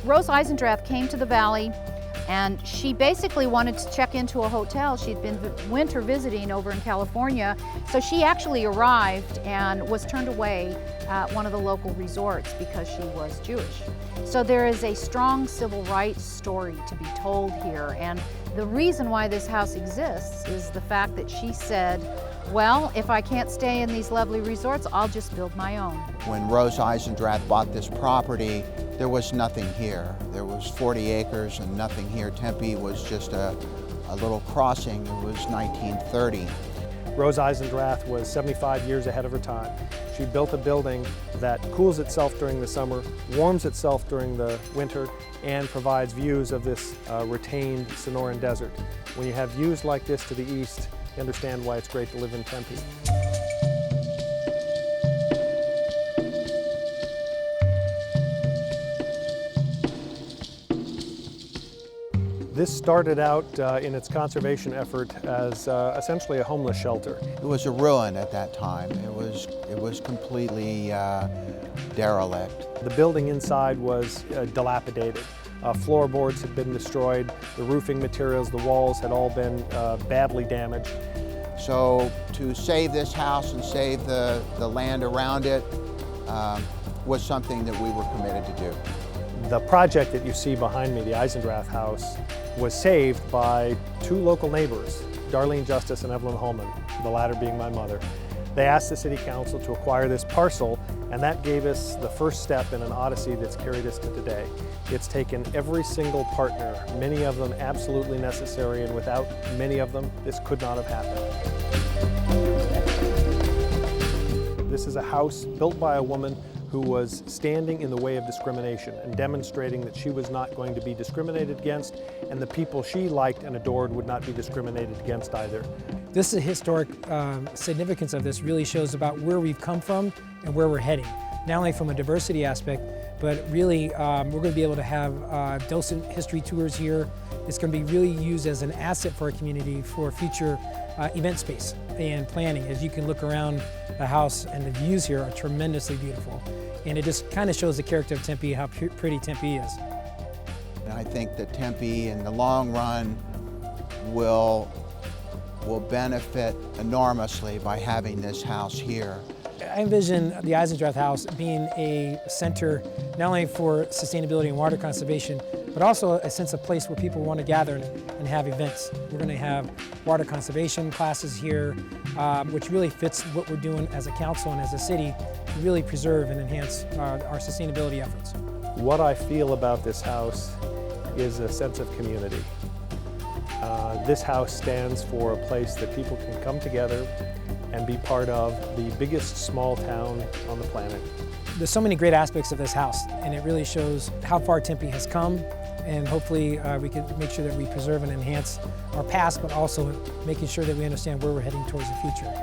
Rose Eisendrath came to the valley, and she basically wanted to check into a hotel. She'd been winter visiting over in California, so she actually arrived and was turned away at one of the local resorts because she was Jewish. So there is a strong civil rights story to be told here, and the reason why this house exists is the fact that she said, well, if I can't stay in these lovely resorts, I'll just build my own. When Rose Eisendrath bought this property, there was nothing here. There was 40 acres and nothing here. Tempe was just a little crossing. It was 1930. Rose Eisendrath was 75 years ahead of her time. She built a building that cools itself during the summer, warms itself during the winter, and provides views of this retained Sonoran desert. When you have views like this to the east, you understand why it's great to live in Tempe. This started out in its conservation effort as essentially a homeless shelter. It was a ruin at that time. It was completely derelict. The building inside was dilapidated. Floorboards had been destroyed, the roofing materials, the walls had all been badly damaged. So to save this house and save the land around it was something that we were committed to do. The project that you see behind me, the Eisendrath House, was saved by two local neighbors, Darlene Justice and Evelyn Holman, the latter being my mother. They asked the City Council to acquire this parcel, and that gave us the first step in an odyssey that's carried us to today. It's taken every single partner, many of them absolutely necessary, and without many of them, this could not have happened. This is a house built by a woman who was standing in the way of discrimination and demonstrating that she was not going to be discriminated against, and the people she liked and adored would not be discriminated against either. This is a historic significance of this really shows about where we've come from and where we're heading. Not only from a diversity aspect, but really we're going to be able to have docent history tours here. It's going to be really used as an asset for our community for future event space and planning. As you can look around the house, and the views here are tremendously beautiful. And it just kind of shows the character of Tempe, how pretty Tempe is. And I think that Tempe in the long run will benefit enormously by having this house here. I envision the Eisendrath House being a center not only for sustainability and water conservation, but also a sense of place where people want to gather and have events. We're going to have water conservation classes here, which really fits what we're doing as a council and as a city to really preserve and enhance our sustainability efforts. What I feel about this house is a sense of community. This house stands for a place that people can come together and be part of the biggest small town on the planet. There's so many great aspects of this house, and it really shows how far Tempe has come, and hopefully we can make sure that we preserve and enhance our past, but also making sure that we understand where we're heading towards the future.